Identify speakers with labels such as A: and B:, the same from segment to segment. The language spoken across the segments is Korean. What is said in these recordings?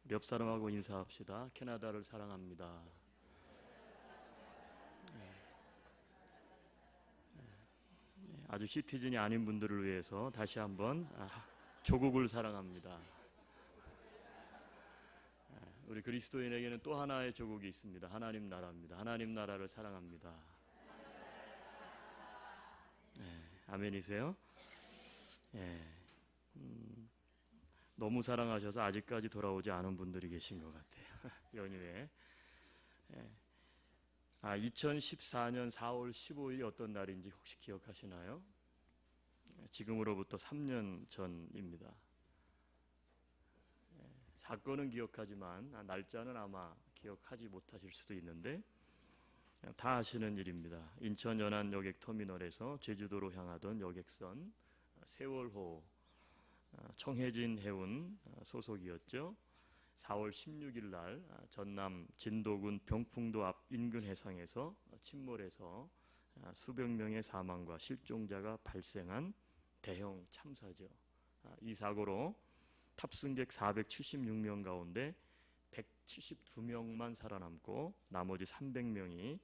A: 우리 옆 사람하고 인사합시다. 캐나다를 사랑합니다. 아직 시티즌이 아닌 분들을 위해서 다시 한번 조국을 사랑합니다. 우리 그리스도인에게는 또 하나의 조국이 있습니다. 하나님 나라입니다. 하나님 나라를 사랑합니다. 아멘이세요? 너무 사랑하셔서 아직까지 돌아오지 않은 분들이 계신 것 같아요. 연휴에. 2014년 4월 15일이 어떤 날인지 혹시 기억하시나요? 지금으로부터 3년 전입니다. 사건은 기억하지만 날짜는 아마 기억하지 못하실 수도 있는데 다 아시는 일입니다. 인천 연안 여객터미널에서 제주도로 향하던 여객선 세월호 청해진 해운 소속이었죠. 4월 16일 날 전남 진도군 병풍도 앞 인근 해상에서 침몰해서 수백 명의 사망과 실종자가 발생한 대형 참사죠. 이 사고로 탑승객 476명 가운데 172명만 살아남고 나머지 300명이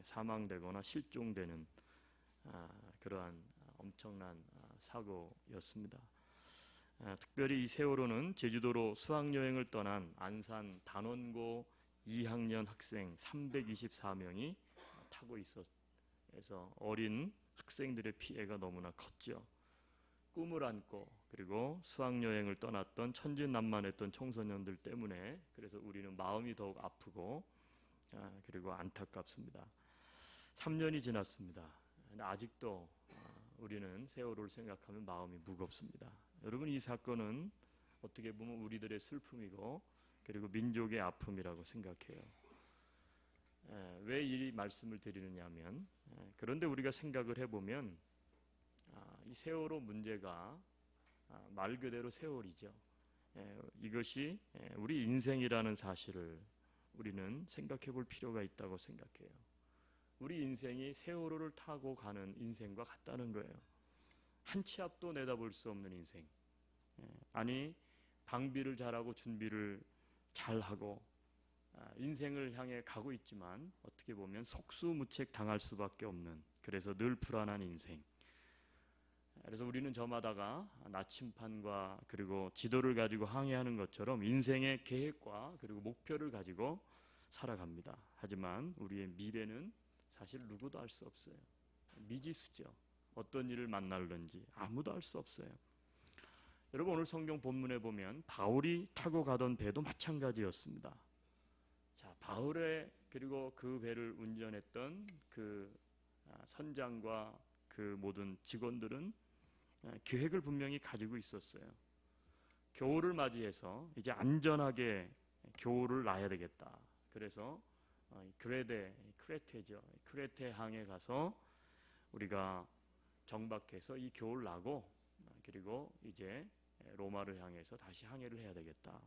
A: 사망되거나 실종되는 그러한 엄청난 사고였습니다. 특별히 이 세월호는 제주도로 수학여행을 떠난 안산 단원고 2학년 학생 324명이 타고 있어서 어린 학생들의 피해가 너무나 컸죠. 꿈을 안고 그리고 수학여행을 떠났던 천진난만했던 청소년들 때문에 그래서 우리는 마음이 더욱 아프고 그리고 안타깝습니다. 3년이 지났습니다. 아직도 우리는 세월호를 생각하면 마음이 무겁습니다. 여러분, 이 사건은 어떻게 보면 우리들의 슬픔이고 그리고 민족의 아픔이라고 생각해요. 왜 이 말씀을 드리느냐 하면 그런데 우리가 생각을 해보면 이 세월호 문제가 말 그대로 세월이죠. 이것이 우리 인생이라는 사실을 우리는 생각해 볼 필요가 있다고 생각해요. 우리 인생이 세월호를 타고 가는 인생과 같다는 거예요. 한 치 앞도 내다볼 수 없는 인생. 아니, 방비를 잘하고 준비를 잘하고 인생을 향해 가고 있지만 어떻게 보면 속수무책 당할 수밖에 없는, 그래서 늘 불안한 인생. 그래서 우리는 저마다가 나침판과 그리고 지도를 가지고 항해하는 것처럼 인생의 계획과 그리고 목표를 가지고 살아갑니다. 하지만 우리의 미래는 사실 누구도 알 수 없어요. 미지수죠. 어떤 일을 만날는지 아무도 알 수 없어요. 여러분, 오늘 성경 본문에 보면 바울이 타고 가던 배도 마찬가지였습니다. 자, 바울의 그리고 그 배를 운전했던 그 선장과 그 모든 직원들은 계획을 분명히 가지고 있었어요. 겨울을 맞이해서 이제 안전하게 겨울을 나야 되겠다. 그래서 크레테죠. 크레테 항에 가서 우리가 정박해서 이 겨울 나고 그리고 이제 로마를 향해서 다시 항해를 해야 되겠다.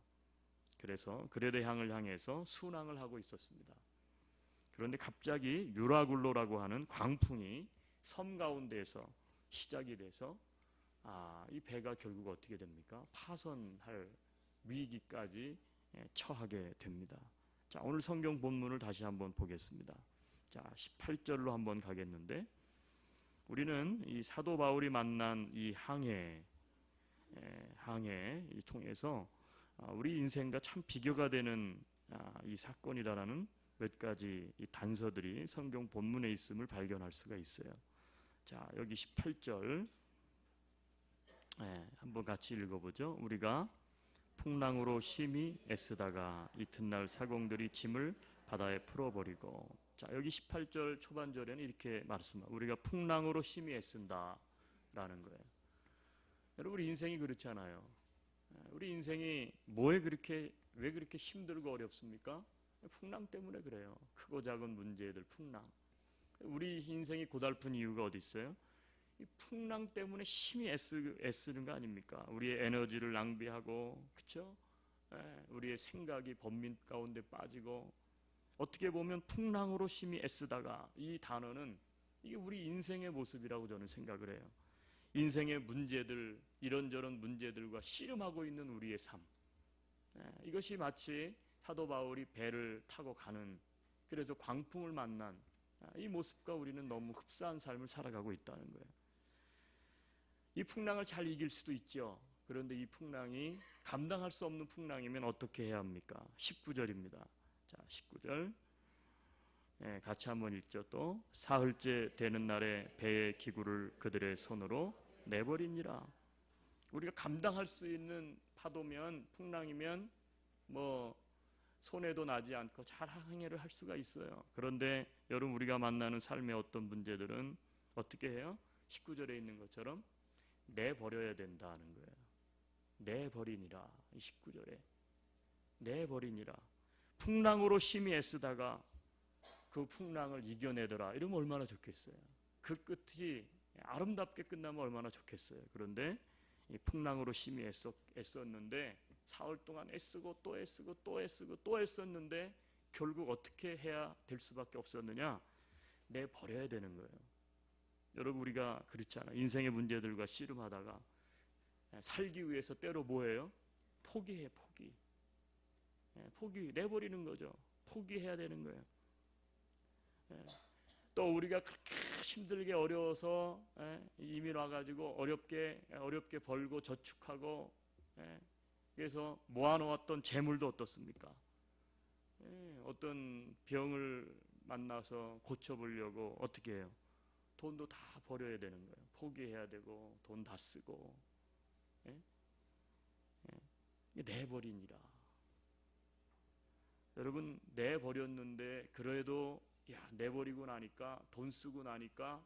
A: 그래서 크레테 항을 향해서 순항을 하고 있었습니다. 그런데 갑자기 유라굴로라고 하는 광풍이 섬 가운데에서 시작이 돼서 이 배가 결국 어떻게 됩니까? 파선할 위기까지 처하게 됩니다. 자, 오늘 성경 본문을 다시 한번 보겠습니다. 자, 18절로 한번 가겠는데 우리는 이 사도 바울이 만난 이 항해 통해서 우리 인생과 참 비교가 되는 이 사건이라는 몇 가지 이 단서들이 성경 본문에 있음을 발견할 수가 있어요. 자, 여기 18절 한번 같이 읽어보죠. 우리가 풍랑으로 심히 애쓰다가 이튿날 사공들이 짐을 바다에 풀어버리고, 자, 여기 18절 초반절에는 이렇게 말씀합니다. 우리가 풍랑으로 심히 애쓴다라는 거예요. 여러분, 우리 인생이 그렇잖아요. 우리 인생이 왜 그렇게 힘들고 어렵습니까? 풍랑 때문에 그래요. 크고 작은 문제들 풍랑. 우리 인생이 고달픈 이유가 어디 있어요? 이 풍랑 때문에 심히 애쓰는 거 아닙니까? 우리의 에너지를 낭비하고, 그렇죠? 우리의 생각이 번민 가운데 빠지고, 어떻게 보면 풍랑으로 심히 애쓰다가, 이 단어는 이게 우리 인생의 모습이라고 저는 생각을 해요. 인생의 문제들, 이런저런 문제들과 씨름하고 있는 우리의 삶. 이것이 마치 사도 바울이 배를 타고 가는, 그래서 광풍을 만난 이 모습과 우리는 너무 흡사한 삶을 살아가고 있다는 거예요. 이 풍랑을 잘 이길 수도 있죠. 그런데 이 풍랑이 감당할 수 없는 풍랑이면 어떻게 해야 합니까? 19절입니다. 자, 19절 같이 한번 읽죠. 또 사흘째 되는 날에 배의 기구를 그들의 손으로 내버리니라. 우리가 감당할 수 있는 파도면, 풍랑이면 뭐 손해도 나지 않고 잘 항해를 할 수가 있어요. 그런데 여러분, 우리가 만나는 삶의 어떤 문제들은 어떻게 해요? 19절에 있는 것처럼 내버려야 된다는 거예요. 내버리니라. 19절에 내버리니라. 풍랑으로 심히 애쓰다가 그 풍랑을 이겨내더라. 이러면 얼마나 좋겠어요. 그 끝이 아름답게 끝나면 얼마나 좋겠어요. 그런데 이 풍랑으로 심히 애썼는데 사흘 동안 애쓰고 또 애쓰고 또 애쓰고 또 애썼는데 결국 어떻게 해야 될 수밖에 없었느냐? 내버려야 되는 거예요. 여러분, 우리가 그렇잖아요. 인생의 문제들과 씨름하다가 살기 위해서 때로 뭐예요? 포기해. 포기, 내버리는 거죠. 포기해야 되는 거예요. 또 우리가 그렇게 힘들게 어려워서 이민 와가지고 어렵게 벌고 저축하고 그래서 모아놓았던 재물도 어떻습니까? 어떤 병을 만나서 고쳐보려고 어떻게 해요? 돈도 다 버려야 되는 거예요. 포기해야 되고 돈 다 쓰고 내버리니라. 여러분, 내버렸는데 그래도 내버리고 나니까, 돈 쓰고 나니까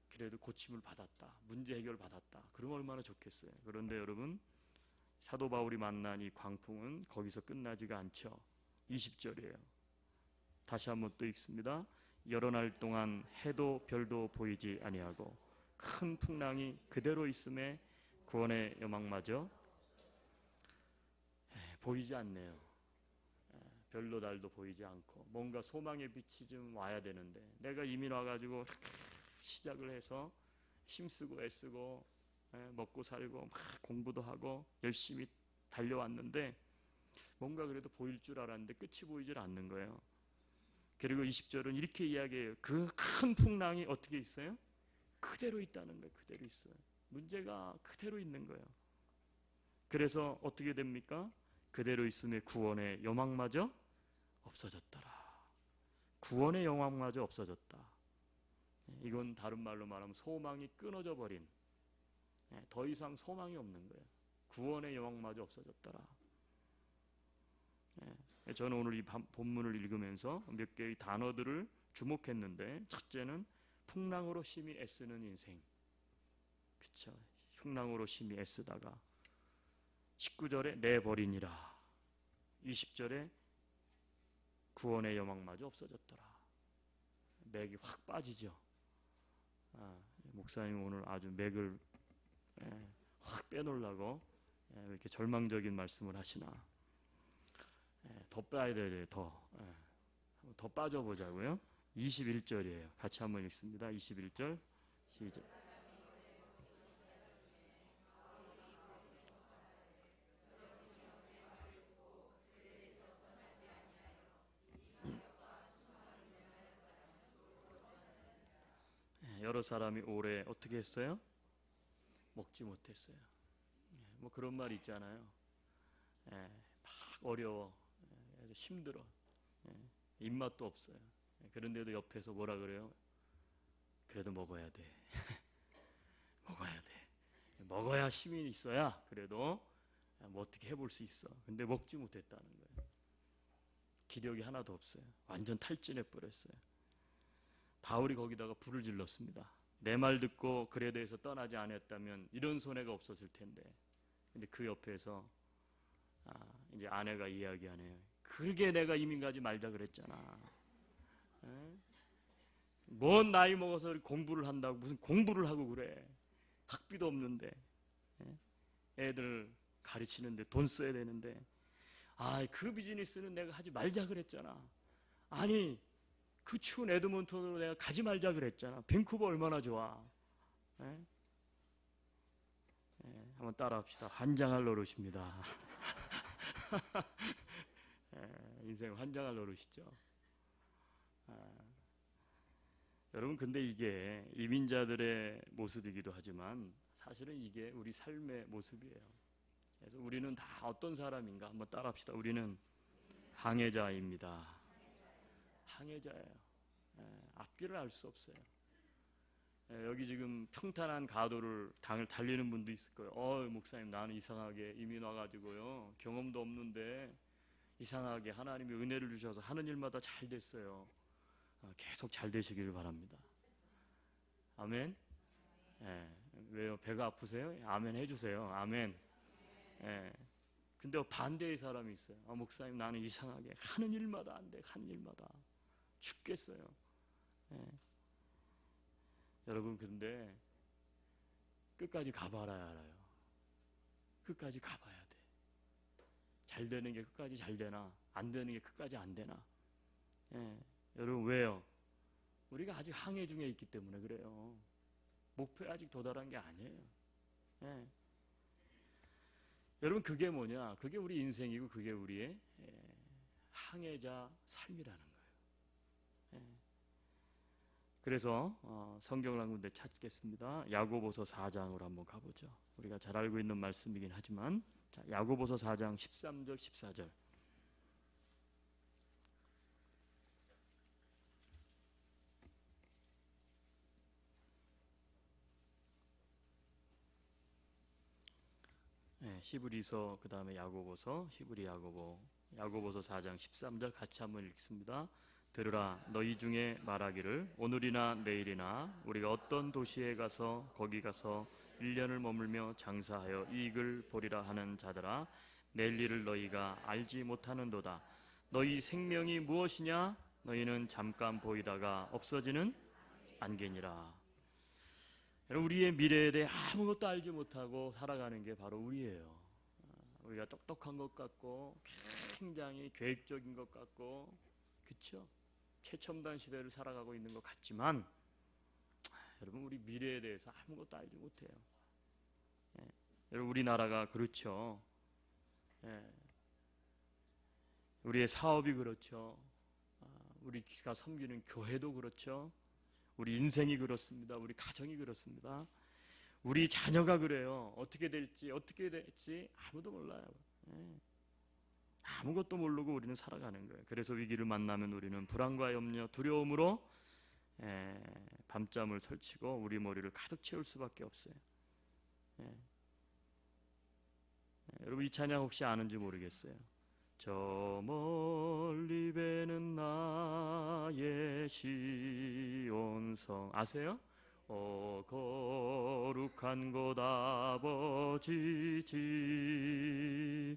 A: 그래도 고침을 받았다, 문제 해결 받았다, 그러면 얼마나 좋겠어요. 그런데 여러분, 사도 바울이 만난 이 광풍은 거기서 끝나지가 않죠. 20절이에요. 다시 한번 또 읽습니다. 여러 날 동안 해도 별도 보이지 아니하고 큰 풍랑이 그대로 있음에 구원의 여망마저 보이지 않네요. 별도 달도 보이지 않고 뭔가 소망의 빛이 좀 와야 되는데, 내가 이민 와가지고 시작을 해서 힘쓰고 애쓰고 먹고 살고 막 공부도 하고 열심히 달려왔는데 뭔가 그래도 보일 줄 알았는데 끝이 보이질 않는 거예요. 그리고 20절은 이렇게 이야기해요. 그 큰 풍랑이 어떻게 있어요? 그대로 있다는 거예요. 그대로 있어요. 문제가 그대로 있는 거예요. 그래서 어떻게 됩니까? 그대로 있음에 구원의 여망마저 없어졌더라. 구원의 여망마저 없어졌다. 이건 다른 말로 말하면 소망이 끊어져 버린, 더 이상 소망이 없는 거예요. 구원의 여망마저 없어졌더라. 저는 오늘 이 본문을 읽으면서 몇 개의 단어들을 주목했는데, 첫째는 풍랑으로 심히 애쓰는 인생. 그쵸? 풍랑으로 심히 애쓰다가 19절에 내버리니라, 20절에 구원의 여망마저 없어졌더라. 맥이 확 빠지죠. 목사님 오늘 아주 맥을 확 빼놓으려고 왜 이렇게 절망적인 말씀을 하시나. 더 빠야 돼요. 더 빠져보자고요. 21절이에요. 같이 한번 읽습니다. 21절 시작. 여러 사람이 오래 어떻게 했어요? 먹지 못했어요. 뭐 그런 말 있잖아요. 막 어려워, 힘들어, 입맛도 없어요. 그런데도 옆에서 뭐라 그래요? 그래도 먹어야 돼. 먹어야 돼. 먹어야 힘이 있어야 그래도 뭐 어떻게 해볼 수 있어. 근데 먹지 못했다는 거예요. 기력이 하나도 없어요. 완전 탈진해 버렸어요. 바울이 거기다가 불을 질렀습니다. 내 말 듣고 그레도에서 떠나지 않았다면 이런 손해가 없었을 텐데. 근데 그 옆에서 이제 아내가 이야기하네요. 그러게 내가 이민 가지 말자 그랬잖아. 뭔 나이 먹어서 공부를 한다고 무슨 공부를 하고 그래. 학비도 없는데 애들 가르치는데 돈 써야 되는데 그 비즈니스는 내가 하지 말자 그랬잖아. 아니 그 추운 에드먼턴으로 내가 가지 말자 그랬잖아. 밴쿠버 얼마나 좋아. 한번 따라합시다. 환장할 노릇입니다. 인생 환장할 노릇이죠. 여러분, 근데 이게 이민자들의 모습이기도 하지만 사실은 이게 우리 삶의 모습이에요. 그래서 우리는 다 어떤 사람인가 한번 따라합시다. 우리는 항해자입니다. 항해자예요. 앞길을 알 수 없어요. 여기 지금 평탄한 가도를 달리는 분도 있을 거예요. 목사님, 나는 이상하게 이민 와가지고요, 경험도 없는데 이상하게 하나님이 은혜를 주셔서 하는 일마다 잘 됐어요. 계속 잘 되시길 바랍니다. 아멘. 왜요? 배가 아프세요? 아멘 해주세요. 아멘. 근데 반대의 사람이 있어요. 목사님, 나는 이상하게 하는 일마다 안 돼. 하는 일마다 죽겠어요. 여러분, 근데 끝까지 가봐야 알아요. 끝까지 가봐야 돼. 잘 되는 게 끝까지 잘 되나, 안 되는 게 끝까지 안 되나. 여러분, 왜요? 우리가 아직 항해 중에 있기 때문에 그래요. 목표에 아직 도달한 게 아니에요. 여러분, 그게 뭐냐? 그게 우리 인생이고 그게 우리의 항해자 삶이라는 거예요. 그래서 성경을 한 군데 찾겠습니다. 야고보서 4장으로 한번 가보죠. 우리가 잘 알고 있는 말씀이긴 하지만, 자, 야고보서 4장 13절 14절. 히브리서, 그 다음에 야고보서, 히브리 야고보서 4장 13절 같이 한번 읽습니다. 들으라, 너희 중에 말하기를 오늘이나 내일이나 우리가 어떤 도시에 가서 거기 가서 1년을 머물며 장사하여 이익을 보리라 하는 자들아, 내일 일을 너희가 알지 못하는도다. 너희 생명이 무엇이냐? 너희는 잠깐 보이다가 없어지는 안개니라. 우리의 미래에 대해 아무것도 알지 못하고 살아가는 게 바로 우리예요. 우리가 똑똑한 것 같고 굉장히 계획적인 것 같고, 그렇죠? 최첨단 시대를 살아가고 있는 것 같지만, 여러분, 우리 미래에 대해서 아무것도 알지 못해요. 여러분, 우리나라가 그렇죠. 우리의 사업이 그렇죠. 우리가 섬기는 교회도 그렇죠. 우리 인생이 그렇습니다. 우리 가정이 그렇습니다. 우리 자녀가 그래요. 어떻게 될지 아무도 몰라요. 아무것도 모르고 우리는 살아가는 거예요. 그래서 위기를 만나면 우리는 불안과 염려, 두려움으로 밤잠을 설치고 우리 머리를 가득 채울 수밖에 없어요. 여러분, 이 찬양 혹시 아는지 모르겠어요. 저 멀리 배는 나의 시온성, 아세요? 거룩한 곳 아버지 집,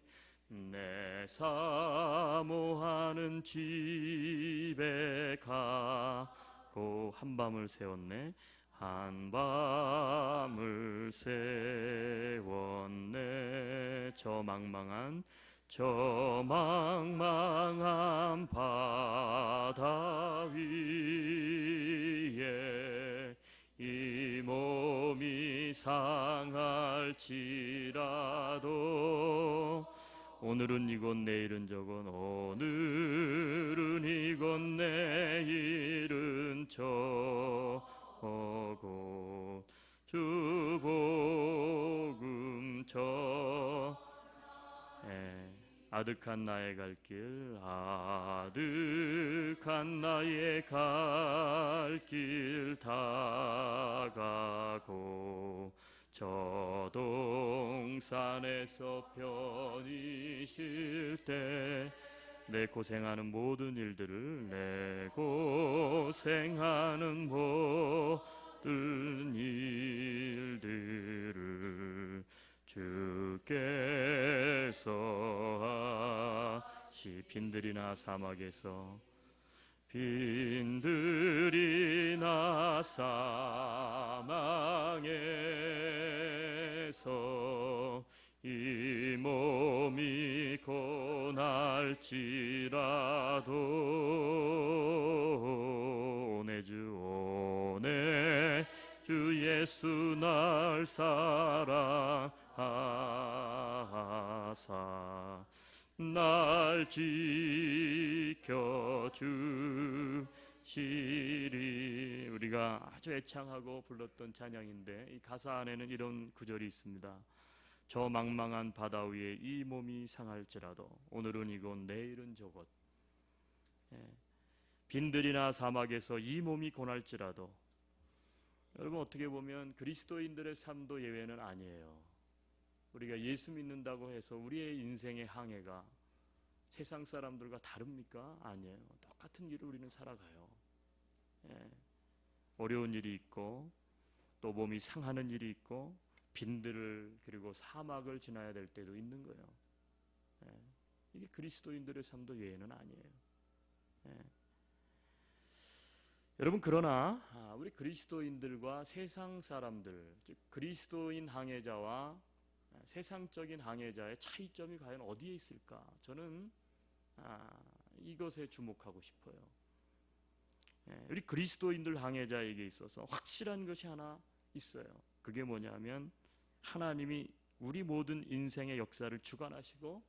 A: 내 사모하는 집에 가고, 한밤을 새웠네. 한밤을 새웠네. 저 망망한 바다 위에 이 몸이 상할지라도, 오늘은 이곳 내일은 저곳, 오늘은 이곳 내일은 저곳, 주 복음 아득한 나의 갈 길, 아득한 나의 갈 길 다가고, 저 동산에서 편히 쉴 때 내 고생하는 모든 일들을, 내 고생하는 모든 일들을 주께서 빈들이나 사막에서, 빈들이나 사망에서 이 몸이 고날지라도, 내 주 예수 날 사랑하시네. 하사 날 지켜주시리. 우리가 아주 애창하고 불렀던 찬양인데 이 가사 안에는 이런 구절이 있습니다. 저 망망한 바다 위에 이 몸이 상할지라도 오늘은 이곳 내일은 저곳. 빈들이나 사막에서 이 몸이 고날지라도. 여러분, 어떻게 보면 그리스도인들의 삶도 예외는 아니에요. 우리가 예수 믿는다고 해서 우리의 인생의 항해가 세상 사람들과 다릅니까? 아니에요. 똑같은 길을 우리는 살아가요. 어려운 일이 있고 또 몸이 상하는 일이 있고 빈들을 그리고 사막을 지나야 될 때도 있는 거예요. 이게 그리스도인들의 삶도 예외는 아니에요. 여러분, 그러나 우리 그리스도인들과 세상 사람들, 즉 그리스도인 항해자와 세상적인 항해자의 차이점이 과연 어디에 있을까? 저는 이것에 주목하고 싶어요. 우리 그리스도인들 항해자에게 있어서 확실한 것이 하나 있어요. 그게 뭐냐면 하나님이 우리 모든 인생의 역사를 주관하시고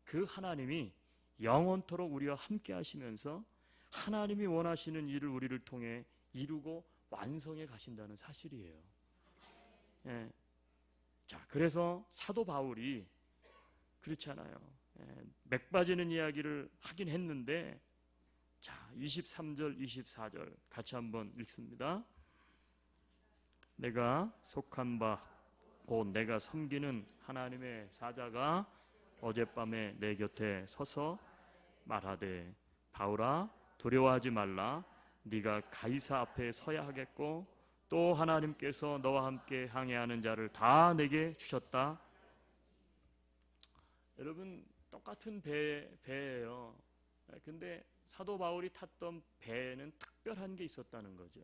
A: 그 하나님이 영원토록 우리와 함께 하시면서 하나님이 원하시는 일을 우리를 통해 이루고 완성해 가신다는 사실이에요. 자, 그래서 사도 바울이 그렇잖아요. 맥 빠지는 이야기를 하긴 했는데, 자, 23절, 24절 같이 한번 읽습니다. 내가 속한 바 곧 내가 섬기는 하나님의 사자가 어젯밤에 내 곁에 서서 말하되 바울아 두려워하지 말라. 네가 가이사 앞에 서야 하겠고 또 하나님께서 너와 함께 항해하는 자를 다 내게 주셨다. 여러분, 똑같은 배예요. 근데 사도 바울이 탔던 배에는 특별한 게 있었다는 거죠.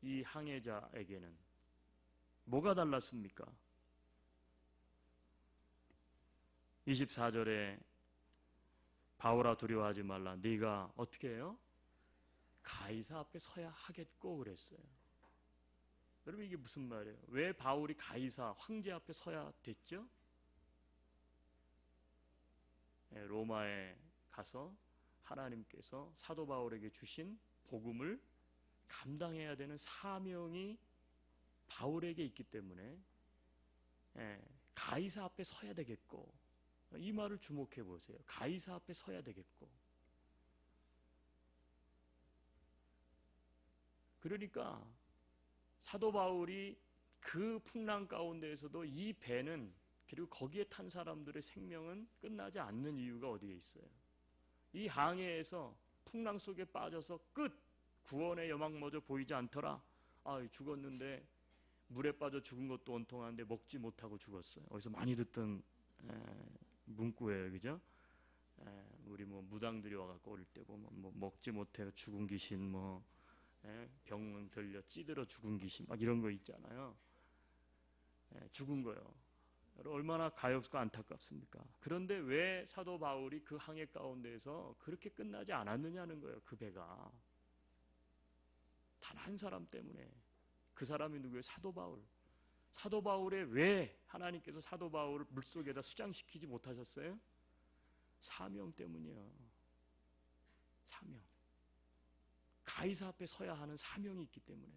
A: 이 항해자에게는 뭐가 달랐습니까? 24절에 바울아 두려워하지 말라. 네가 어떻게 해요? 가이사 앞에 서야 하겠고 그랬어요. 여러분, 이게 무슨 말이에요? 왜 바울이 가이사 황제 앞에 서야 됐죠? 로마에 가서 하나님께서 사도 바울에게 주신 복음을 감당해야 되는 사명이 바울에게 있기 때문에 가이사 앞에 서야 되겠고, 이 말을 주목해 보세요. 가이사 앞에 서야 되겠고. 그러니까 사도 바울이 그 풍랑 가운데에서도 이 배는, 그리고 거기에 탄 사람들의 생명은 끝나지 않는 이유가 어디에 있어요? 이 항해에서 풍랑 속에 빠져서 끝! 구원의 여망마저 보이지 않더라. 죽었는데 물에 빠져 죽은 것도 원통한데 먹지 못하고 죽었어요. 어디서 많이 듣던 문구예요, 그죠? 우리 무당들이 와갖고 어릴 때 보면 먹지 못해 죽은 귀신, 병 들려 찌들어 죽은 귀신, 막 이런 거 있잖아요. 죽은 거요. 얼마나 가엾고 안타깝습니까? 그런데 왜 사도 바울이 그 항해 가운데에서 그렇게 끝나지 않았느냐는 거예요. 그 배가 단 한 사람 때문에. 그 사람이 누구예요? 사도 바울. 사도 바울에 왜 하나님께서 사도 바울을 물속에다 수장시키지 못하셨어요? 사명 때문이요. 사명. 가이사 앞에 서야 하는 사명이 있기 때문에.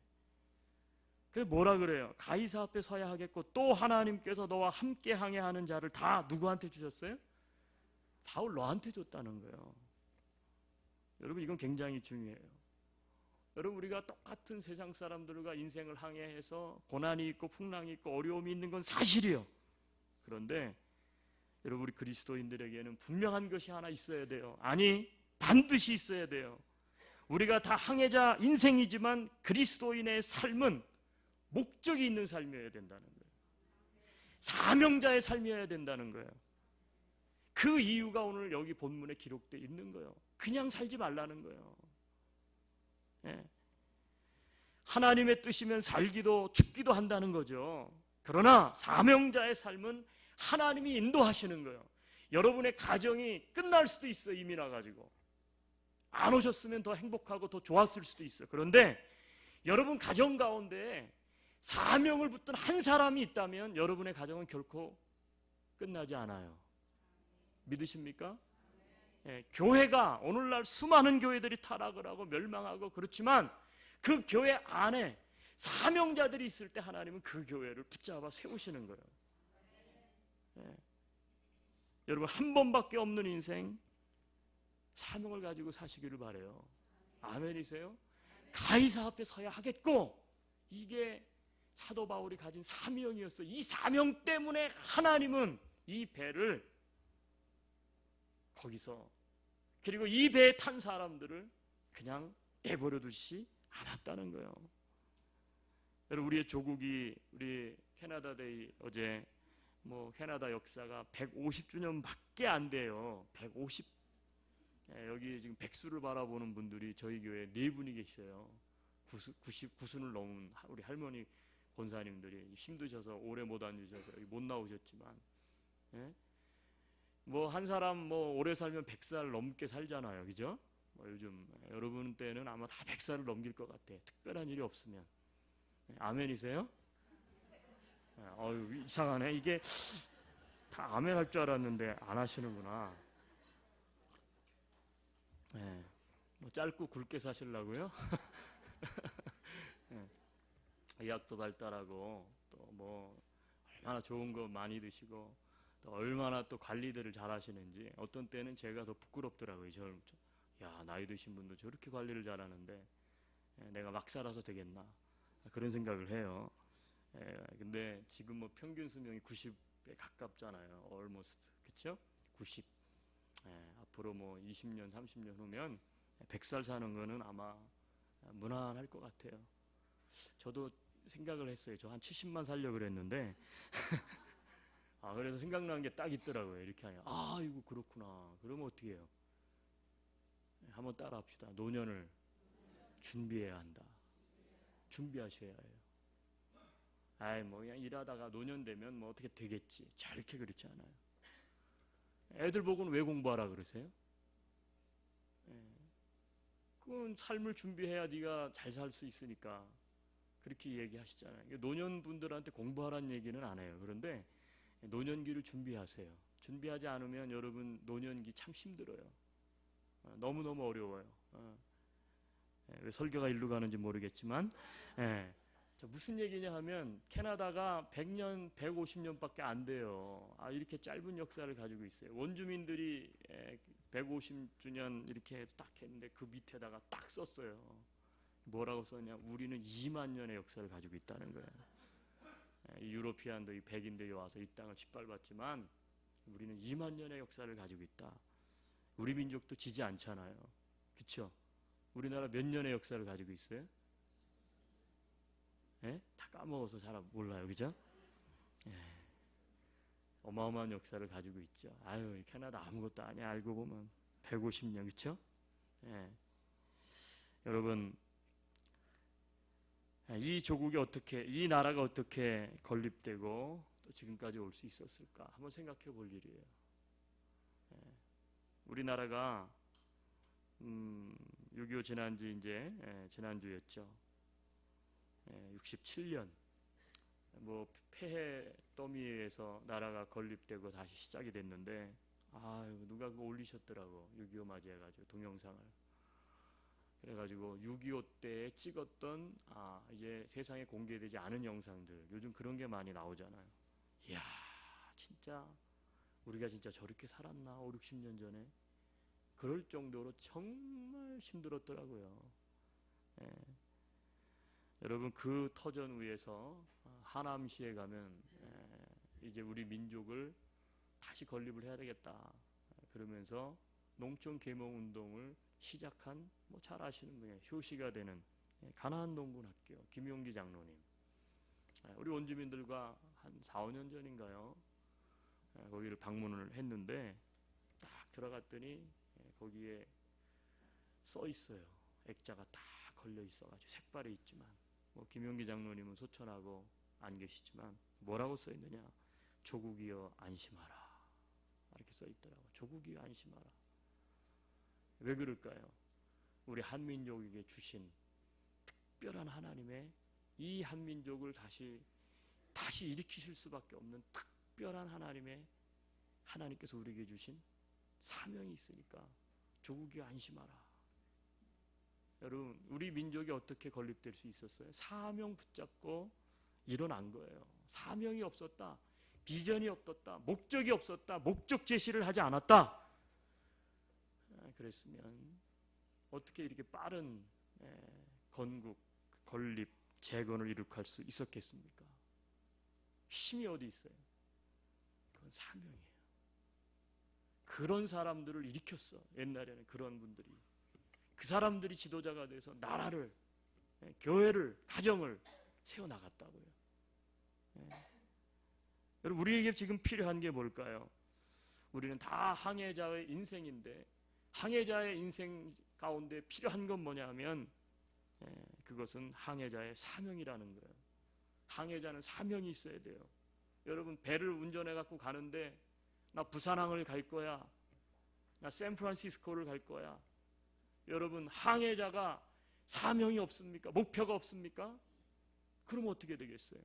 A: 그래서 뭐라 그래요? 가이사 앞에 서야 하겠고 또 하나님께서 너와 함께 항해하는 자를 다 누구한테 주셨어요? 바울 너한테 줬다는 거예요. 여러분, 이건 굉장히 중요해요. 여러분, 우리가 똑같은 세상 사람들과 인생을 항해해서 고난이 있고 풍랑이 있고 어려움이 있는 건 사실이요. 그런데 여러분, 우리 그리스도인들에게는 분명한 것이 하나 있어야 돼요. 아니, 반드시 있어야 돼요. 우리가 다 항해자 인생이지만 그리스도인의 삶은 목적이 있는 삶이어야 된다는 거예요. 사명자의 삶이어야 된다는 거예요. 그 이유가 오늘 여기 본문에 기록되어 있는 거예요. 그냥 살지 말라는 거예요. 하나님의 뜻이면 살기도 죽기도 한다는 거죠. 그러나 사명자의 삶은 하나님이 인도하시는 거예요. 여러분의 가정이 끝날 수도 있어요. 이미 나가지고 안 오셨으면 더 행복하고 더 좋았을 수도 있어요. 그런데 여러분 가정 가운데 사명을 붙든 한 사람이 있다면 여러분의 가정은 결코 끝나지 않아요. 믿으십니까? 예, 교회가 오늘날 수많은 교회들이 타락을 하고 멸망하고 그렇지만 그 교회 안에 사명자들이 있을 때 하나님은 그 교회를 붙잡아 세우시는 거예요. 예. 여러분 한 번밖에 없는 인생 사명을 가지고 사시기를 바라요. 아멘이세요? 가이사 앞에 서야 하겠고 이게 사도 바울이 가진 사명이었어요. 이 사명 때문에 하나님은 이 배를 거기서 그리고 이 배에 탄 사람들을 그냥 내버려 두지 않았다는 거예요. 여러분 우리의 조국이 우리 캐나다 데이 어제 캐나다 역사가 150주년밖에 안 돼요. 150. 여기 지금 백수를 바라보는 분들이 저희 교회에 4분이 계세요. 99순을 넘은 우리 할머니 권사님들이 힘드셔서 오래 못 앉으셔서 여기 못 나오셨지만, 예? 한 사람 오래 살면 100살 넘게 살잖아요, 그죠? 요즘 여러분 때는 아마 다 100살을 넘길 것 같아. 특별한 일이 없으면. 아멘이세요? 이상하네. 이게 다 아멘 할 줄 알았는데 안 하시는구나. 네. 짧고 굵게 사시려고요? 네. 의학도 발달하고 또 얼마나 좋은 거 많이 드시고 또 얼마나 또 관리들을 잘 하시는지 어떤 때는 제가 더 부끄럽더라고요. 야, 나이 드신 분도 저렇게 관리를 잘하는데 내가 막 살아서 되겠나 그런 생각을 해요. 근데 지금 평균 수명이 90에 가깝잖아요. almost. 그쵸? 90. 앞으로 20년, 30년 후면 100살 사는 거는 아마 무난할 것 같아요. 저도 생각을 했어요. 저 한 70만 살려고 그랬는데 그래서 생각나는 게 딱 있더라고요. 이렇게 하냐. 이거 그렇구나. 그러면 어떻게 해요? 한번 따라 합시다. 노년을 준비해야 한다. 준비하셔야 해요. 그냥 일하다가 노년 되면 어떻게 되겠지. 절대 그렇지 않아요. 애들 보고는 왜 공부하라 그러세요? 그건 삶을 준비해야 네가 잘 살 수 있으니까 그렇게 얘기하시잖아요. 노년분들한테 공부하라는 얘기는 안 해요. 그런데 노년기를 준비하세요. 준비하지 않으면 여러분 노년기 참 힘들어요. 너무너무 어려워요. 왜 설교가 일로 가는지 모르겠지만 무슨 얘기냐 하면 캐나다가 100년, 150년밖에 안 돼요. 이렇게 짧은 역사를 가지고 있어요. 원주민들이 150주년 이렇게 딱 했는데 그 밑에다가 딱 썼어요. 뭐라고 썼냐? 우리는 2만 년의 역사를 가지고 있다는 거예요. 이 유로피안도 이 백인들이 와서 이 땅을 짓밟았지만 우리는 2만 년의 역사를 가지고 있다. 우리 민족도 지지 않잖아요. 그렇죠? 우리나라 몇 년의 역사를 가지고 있어요? 다 까먹어서 잘 몰라요. 그죠? 어마어마한 역사를 가지고 있죠. 캐나다 아무것도 아니야. 알고 보면 150년. 그렇죠? 여러분 이 조국이 이 나라가 어떻게 건립되고 또 지금까지 올 수 있었을까? 한번 생각해 볼 일이에요. 우리나라가 6.25 지난주 지난주였죠. 67년 폐해 더미에서 나라가 건립되고 다시 시작이 됐는데 누가 그거 올리셨더라고. 6.25 맞이해가지고 동영상을. 그래가지고 6.25 때 찍었던 이제 세상에 공개되지 않은 영상들 요즘 그런 게 많이 나오잖아요. 이야 진짜 우리가 진짜 저렇게 살았나 5, 60년 전에 그럴 정도로 정말 힘들었더라고요. 여러분 그 터전 위에서 하남시에 가면 이제 우리 민족을 다시 건립을 해야 되겠다 그러면서 농촌 계몽 운동을 시작한 잘 아시는 분이에요. 효시가 되는 가나안 농군 학교 김용기 장로님. 우리 원주민들과 한 4, 5년 전인가요? 거기를 방문을 했는데 딱 들어갔더니 거기에 써 있어요. 액자가 딱 걸려 있어가지고 색발이 있지만 김용기 장로님은 소천하고 안 계시지만 뭐라고 써 있느냐? 조국이여 안심하라. 이렇게 써 있더라고요. 조국이여 안심하라. 왜 그럴까요? 우리 한민족에게 주신 특별한 하나님의 이 한민족을 다시 일으키실 수밖에 없는 특별한 하나님께서 우리에게 주신 사명이 있으니까 조국이 안심하라. 여러분, 우리 민족이 어떻게 건립될 수 있었어요? 사명 붙잡고 일어난 거예요. 사명이 없었다, 비전이 없었다, 목적이 없었다, 목적 제시를 하지 않았다. 그랬으면 어떻게 이렇게 빠른 건국, 건립, 재건을 이룩할 수 있었겠습니까? 힘이 어디 있어요? 그건 사명이에요. 그런 사람들을 일으켰어. 옛날에는 그런 분들이. 그 사람들이 지도자가 돼서 나라를, 교회를, 가정을 세워나갔다고요. 여러분, 우리에게 지금 필요한 게 뭘까요? 우리는 다 항해자의 인생인데, 항해자의 인생 가운데 필요한 건 뭐냐면 그것은 항해자의 사명이라는 거예요. 항해자는 사명이 있어야 돼요. 여러분, 배를 운전해 갖고 가는데 나 부산항을 갈 거야, 나 샌프란시스코를 갈 거야. 여러분, 항해자가 사명이 없습니까? 목표가 없습니까? 그럼 어떻게 되겠어요?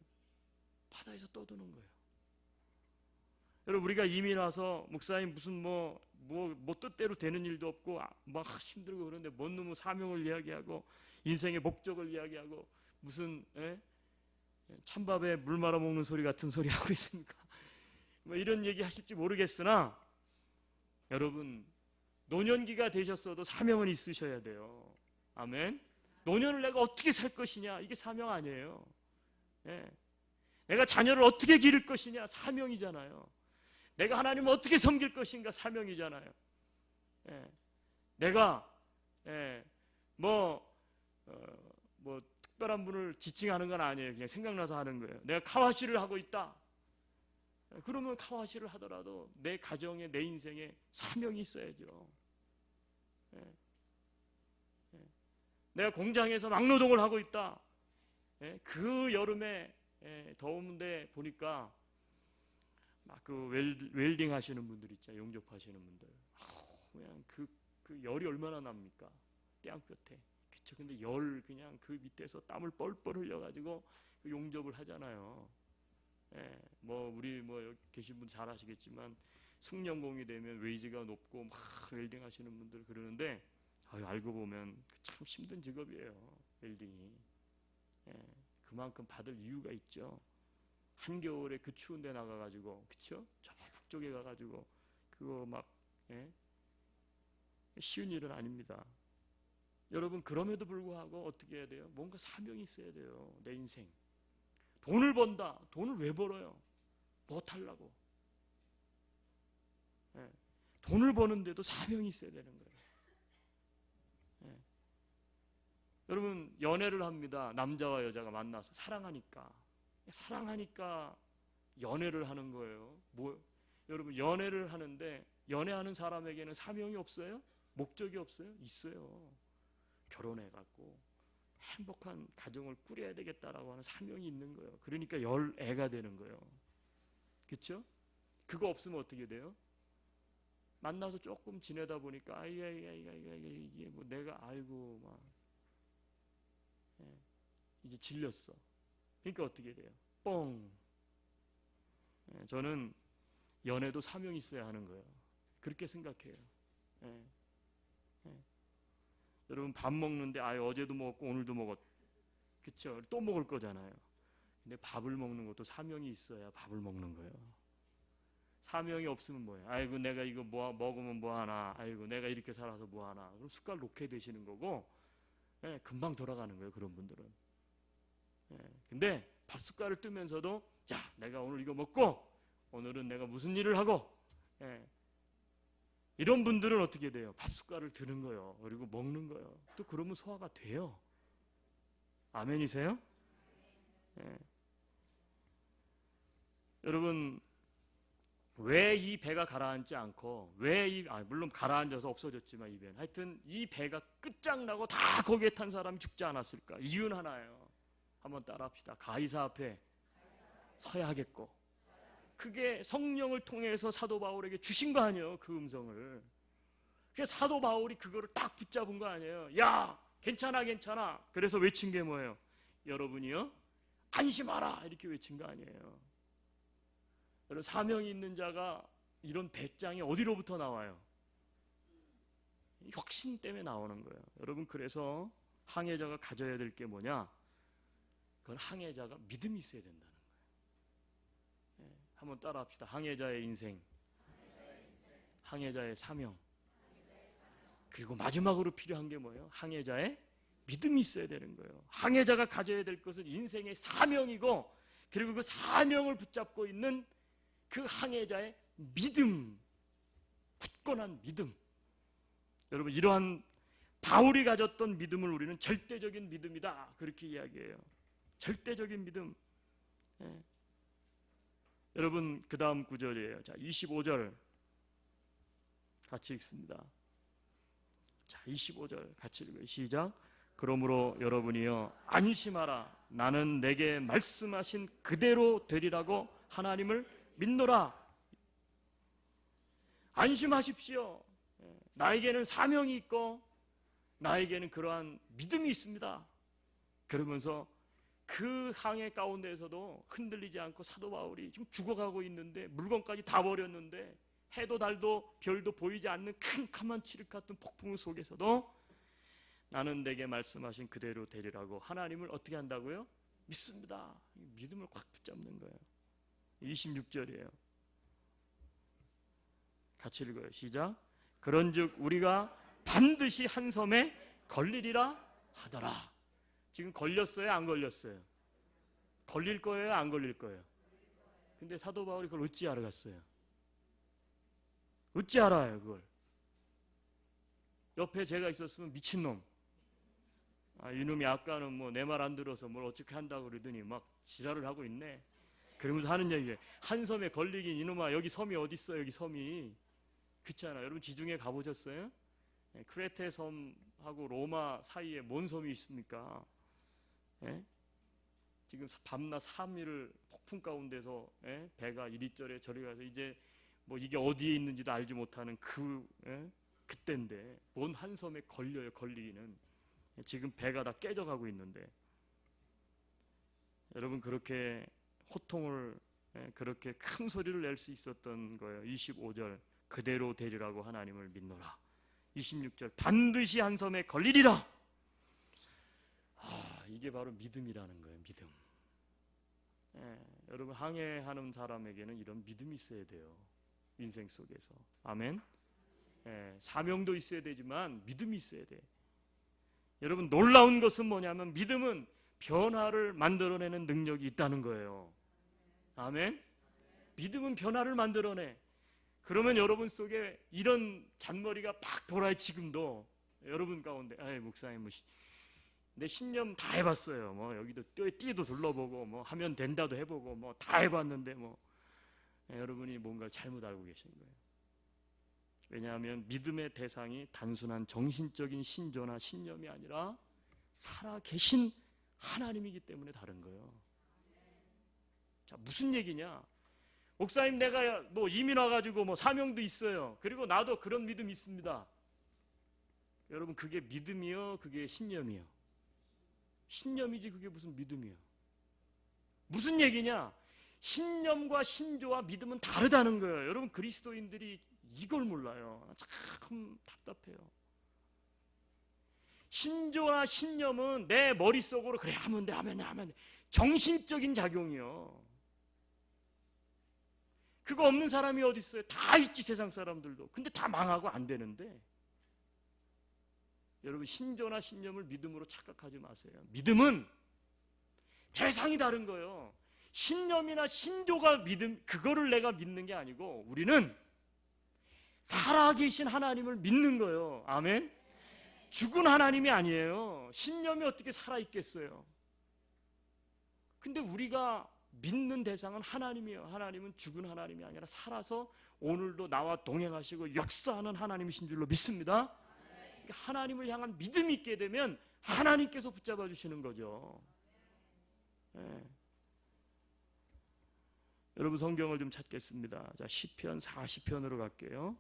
A: 바다에서 떠드는 거예요. 여러분, 우리가 이민 와서 목사님 무슨 뭐 뜻대로 되는 일도 없고 막 힘들고 그런데 뭔 놈의 사명을 이야기하고 인생의 목적을 이야기하고 무슨 찬밥에 물 말아 먹는 소리 같은 소리 하고 있습니까? 뭐 이런 얘기 하실지 모르겠으나 여러분, 노년기가 되셨어도 사명은 있으셔야 돼요. 아멘. 노년을 내가 어떻게 살 것이냐, 이게 사명 아니에요. 내가 자녀를 어떻게 기를 것이냐, 사명이잖아요. 내가 하나님을 어떻게 섬길 것인가, 사명이잖아요. 내가 특별한 분을 지칭하는 건 아니에요. 그냥 생각나서 하는 거예요. 내가 카와시를 하고 있다. 그러면 카와시를 하더라도 내 가정에, 내 인생에 사명이 있어야죠. 내가 공장에서 막노동을 하고 있다. 그 여름에 더운데 보니까 막 그 웰딩 하시는 분들 있잖아요. 용접하시는 분들. 그냥 그 열이 얼마나 납니까? 땡볕에. 그쵸? 근데 그냥 그 밑에서 땀을 뻘뻘 흘려가지고 그 용접을 하잖아요. 우리 여기 계신 분 잘 아시겠지만 숙련공이 되면 웨이지가 높고 막 웰딩 하시는 분들 그러는데 알고 보면 참 힘든 직업이에요. 웰딩이. 그만큼 받을 이유가 있죠. 한겨울에 그 추운 데 나가가지고, 그쵸? 저 북쪽에 가가지고 그거 막 쉬운 일은 아닙니다. 여러분, 그럼에도 불구하고 어떻게 해야 돼요? 뭔가 사명이 있어야 돼요. 내 인생. 돈을 번다. 돈을 왜 벌어요? 뭐 하려고? 돈을 버는데도 사명이 있어야 되는 거예요. 여러분, 연애를 합니다. 남자와 여자가 만나서 사랑하니까 연애를 하는 거예요. 여러분, 연애를 하는데 연애하는 사람에게는 사명이 없어요? 목적이 없어요? 있어요. 결혼해갖고 행복한 가정을 꾸려야 되겠다라고 하는 사명이 있는 거예요. 그러니까 열애가 되는 거예요. 그렇죠? 그거 없으면 어떻게 돼요? 만나서 조금 지내다 보니까 이게 뭐 내가 이제 질렸어. 그러니까 어떻게 돼요? 뻥. 저는 연애도 사명이 있어야 하는 거예요. 그렇게 생각해요. 여러분, 밥 먹는데 어제도 먹었고 오늘도 먹었, 그쵸? 또 먹을 거잖아요. 근데 밥을 먹는 것도 사명이 있어야 밥을 먹는 거예요. 사명이 없으면 뭐예요? 내가 이거 먹으면 뭐하나, 내가 이렇게 살아서 뭐하나, 그럼 숟갈 놓게 되시는 거고, 금방 돌아가는 거예요. 그런 분들은. 근데 밥 숟갈을 뜨면서도 내가 오늘 이거 먹고 오늘은 내가 무슨 일을 하고, 이런 분들은 어떻게 돼요? 밥 숟갈을 드는 거예요. 그리고 먹는 거예요. 또 그러면 소화가 돼요. 아멘이세요? 여러분, 왜 이 배가 가라앉지 않고 물론 가라앉아서 없어졌지만 이 배는 하여튼 이 배가 끝장나고 다 거기에 탄 사람이 죽지 않았을까? 이유는 하나예요. 한번 따라합시다. 가이사 앞에 서야 하겠고. 그게 성령을 통해서 사도 바울에게 주신 거 아니에요. 그 음성을. 그래서 사도 바울이 그거를 딱 붙잡은 거 아니에요. 야, 괜찮아. 그래서 외친 게 뭐예요? 여러분이요 안심하라 이렇게 외친 거 아니에요. 여러분 사명이 있는 자가 이런 배짱이 어디로부터 나와요? 혁신 때문에 나오는 거예요. 여러분 그래서 항해자가 가져야 될 게 뭐냐? 그건 항해자가 믿음이 있어야 된다는 거예요. 한번 따라 합시다. 항해자의 인생, 항해자의 사명, 그리고 마지막으로 필요한 게 뭐예요? 항해자의 믿음이 있어야 되는 거예요. 항해자가 가져야 될 것은 인생의 사명이고, 그리고 그 사명을 붙잡고 있는 그 항해자의 믿음, 굳건한 믿음. 여러분 이러한 바울이 가졌던 믿음을 우리는 절대적인 믿음이다 그렇게 이야기해요. 절대적인 믿음. 여러분 그 다음 구절이에요. 자 25절 같이 읽습니다. 자 25절 같이 읽어요. 시작. 그러므로 여러분이여 안심하라. 나는 내게 말씀하신 그대로 되리라고 하나님을 믿노라. 안심하십시오. 나에게는 사명이 있고 나에게는 그러한 믿음이 있습니다. 그러면서 그 항해 가운데에서도 흔들리지 않고 사도 바울이 지금 죽어가고 있는데, 물건까지 다 버렸는데, 해도 달도 별도 보이지 않는 캄캄한 칠흑 같은 폭풍 속에서도 나는 내게 말씀하신 그대로 되리라고 하나님을 어떻게 한다고요? 믿습니다. 믿음을 꽉 붙잡는 거예요. 26절이에요. 같이 읽어요. 시작. 그런즉 우리가 반드시 한 섬에 걸리리라 하더라. 지금 걸렸어요? 안 걸렸어요? 걸릴 거예요? 안 걸릴 거예요? 근데 사도 바울이 그걸 어찌 알아갔어요? 어찌 알아요 그걸? 옆에 제가 있었으면 미친놈, 이놈이 아까는 뭐 내 말 안 들어서 뭘 어떻게 한다고 그러더니 막 지랄을 하고 있네. 그러면서 하는 얘기예요. 한 섬에 걸리긴 이놈아, 여기 섬이 어디 있어? 여기 섬이. 그렇지 않아요? 여러분 지중해 가보셨어요? 크레테 섬하고 로마 사이에 뭔 섬이 있습니까? 지금 밤낮 3일을 폭풍 가운데서 배가 이리저리 저리 가서 이제 뭐 이게 어디에 있는지도 알지 못하는 그때인데 뭔 한 섬에 걸려요. 걸리기는 지금 배가 다 깨져가고 있는데, 여러분 그렇게 호통을 그렇게 큰 소리를 낼 수 있었던 거예요. 25절 그대로 되리라고 하나님을 믿노라. 26절 반드시 한 섬에 걸리리라. 이게 바로 믿음이라는 거예요. 믿음. 여러분 항해하는 사람에게는 이런 믿음이 있어야 돼요. 인생 속에서. 아멘. 사명도 있어야 되지만 믿음이 있어야 돼. 여러분 놀라운 것은 뭐냐면 믿음은 변화를 만들어내는 능력이 있다는 거예요. 아멘. 믿음은 변화를 만들어내. 그러면 여러분 속에 이런 잔머리가 팍 돌아요. 지금도 여러분 가운데 목사님 내 신념 다 해봤어요. 뭐 여기도 띠도 둘러보고 뭐 하면 된다도 해보고 뭐 다 해봤는데 여러분이 뭔가를 잘못 알고 계신 거예요. 왜냐하면 믿음의 대상이 단순한 정신적인 신조나 신념이 아니라 살아계신 하나님이기 때문에 다른 거예요. 자, 무슨 얘기냐? 목사님 내가 뭐 이민 와가지고 뭐 사명도 있어요. 그리고 나도 그런 믿음이 있습니다. 여러분 그게 믿음이요? 그게 신념이요? 신념이지 그게 무슨 믿음이요? 무슨 얘기냐? 신념과 신조와 믿음은 다르다는 거예요. 여러분 그리스도인들이 이걸 몰라요. 참 답답해요. 신조와 신념은 내 머릿속으로 그래 하면 돼. 정신적인 작용이요. 그거 없는 사람이 어디 있어요? 다 있지 세상 사람들도. 근데 다 망하고 안 되는데. 여러분 신조나 신념을 믿음으로 착각하지 마세요. 믿음은 대상이 다른 거예요. 신념이나 신조가 믿음, 그거를 내가 믿는 게 아니고 우리는 살아계신 하나님을 믿는 거예요. 아멘. 죽은 하나님이 아니에요. 신념이 어떻게 살아있겠어요? 근데 우리가 믿는 대상은 하나님이에요. 하나님은 죽은 하나님이 아니라 살아서 오늘도 나와 동행하시고 역사하는 하나님이신 줄로 믿습니다. 그러니까 하나님을 향한 믿음이 있게 되면 하나님께서 붙잡아 주시는 거죠. 여러분 성경을 좀 찾겠습니다. 자, 시편 40편으로 갈게요.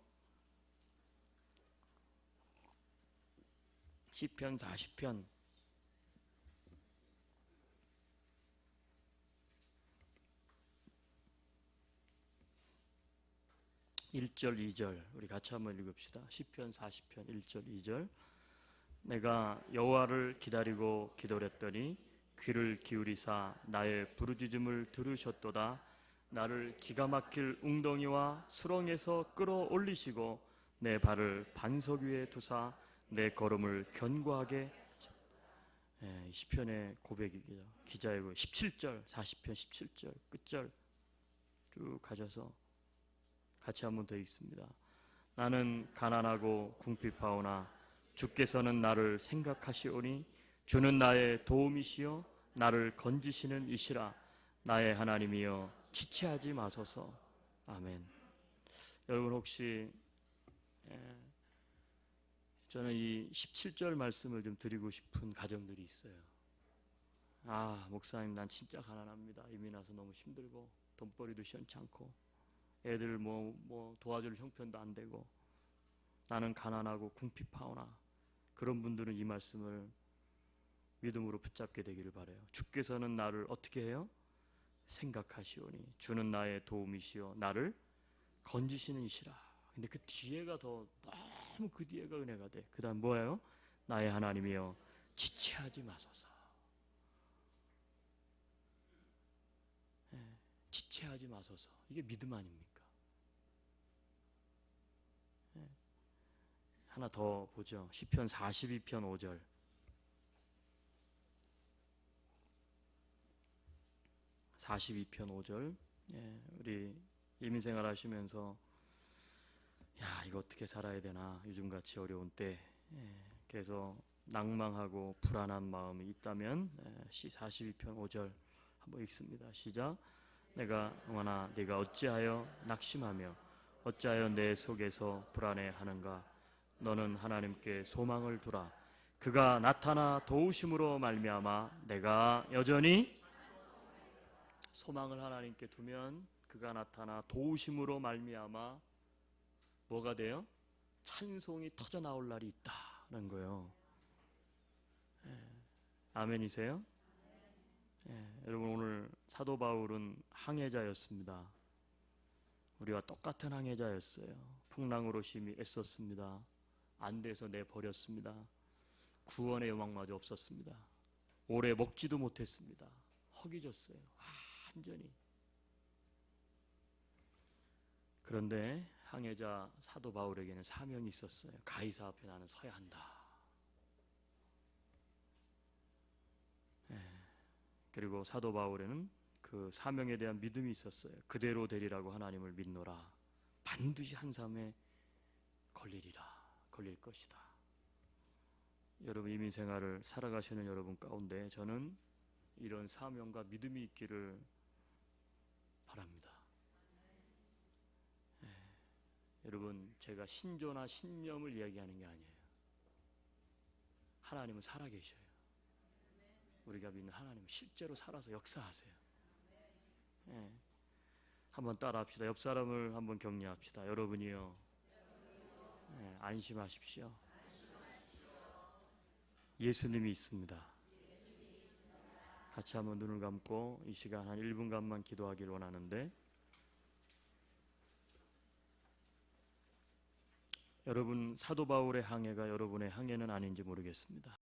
A: 시편 40편 1절, 2절 우리 같이 한번 읽읍시다. 시편 40편 1절, 2절. 내가 여호와를 기다리고 기다렸더니 귀를 기울이사 나의 부르짖음을 들으셨도다. 나를 기가 막힐 웅덩이와 수렁에서 끌어올리시고 내 발을 반석 위에 두사 내 걸음을 견고하게. 시편의 고백이죠. 기자의 고백. 17절 40편 17절 끝절 쭉 가셔서 같이 한번 더 읽습니다. 나는 가난하고 궁핍하오나 주께서는 나를 생각하시오니 주는 나의 도움이시요 나를 건지시는 이시라. 나의 하나님이여 지체하지 마소서. 아멘. 여러분 혹시 저는 이 17절 말씀을 좀 드리고 싶은 가정들이 있어요. 아, 목사님 난 진짜 가난합니다. 이민 와서 너무 힘들고 돈벌이도 시원찮고 애들 뭐 도와줄 형편도 안 되고 나는 가난하고 궁핍하오나, 그런 분들은 이 말씀을 믿음으로 붙잡게 되기를 바라요. 주께서는 나를 어떻게 해요? 생각하시오니 주는 나의 도움이시오 나를 건지시는 이시라. 근데 그 뒤에가 너무 그 뒤에가 은혜가 돼. 그 다음 뭐예요? 나의 하나님이여 지체하지 마소서. 지체하지 마소서. 이게 믿음 아닙니까? 하나 더 보죠. 시편 42편 5절. 우리 이민생활 하시면서 야, 이거 어떻게 살아야 되나, 요즘같이 어려운 때 그래서 낭망하고 불안한 마음이 있다면 42편 5절 한번 읽습니다. 시작. 내가 응하나 네가 어찌하여 낙심하며 어찌하여 내 속에서 불안해하는가. 너는 하나님께 소망을 두라. 그가 나타나 도우심으로 말미암아 내가 여전히. 소망을 하나님께 두면 그가 나타나 도우심으로 말미암아 뭐가 돼요? 찬송이 터져 나올 날이 있다는 거예요. 아멘이세요? 여러분 오늘 사도 바울은 항해자였습니다. 우리와 똑같은 항해자였어요. 풍랑으로 심히 애썼습니다. 안 돼서 내버렸습니다. 구원의 영광마저 없었습니다. 오래 먹지도 못했습니다. 허기졌어요. 완전히. 그런데 항해자 사도 바울에게는 사명이 있었어요. 가이사 앞에 나는 서야 한다. 그리고 사도 바울에는 그 사명에 대한 믿음이 있었어요. 그대로 되리라고 하나님을 믿노라. 반드시 한 삶에 걸릴 것이다. 여러분 이민 생활을 살아가시는 여러분 가운데 저는 이런 사명과 믿음이 있기를 바랍니다. 여러분 제가 신조나 신념을 이야기하는 게 아니에요. 하나님은 살아계셔요. 우리가 믿는 하나님은 실제로 살아서 역사하세요. 한번 따라합시다. 옆 사람을 한번 격려합시다. 여러분이요, 안심하십시오. 예수님이 있습니다. 같이 한번 눈을 감고 이 시간 한 1분간만 기도하기를 원하는데, 여러분 사도 바울의 항해가 여러분의 항해는 아닌지 모르겠습니다.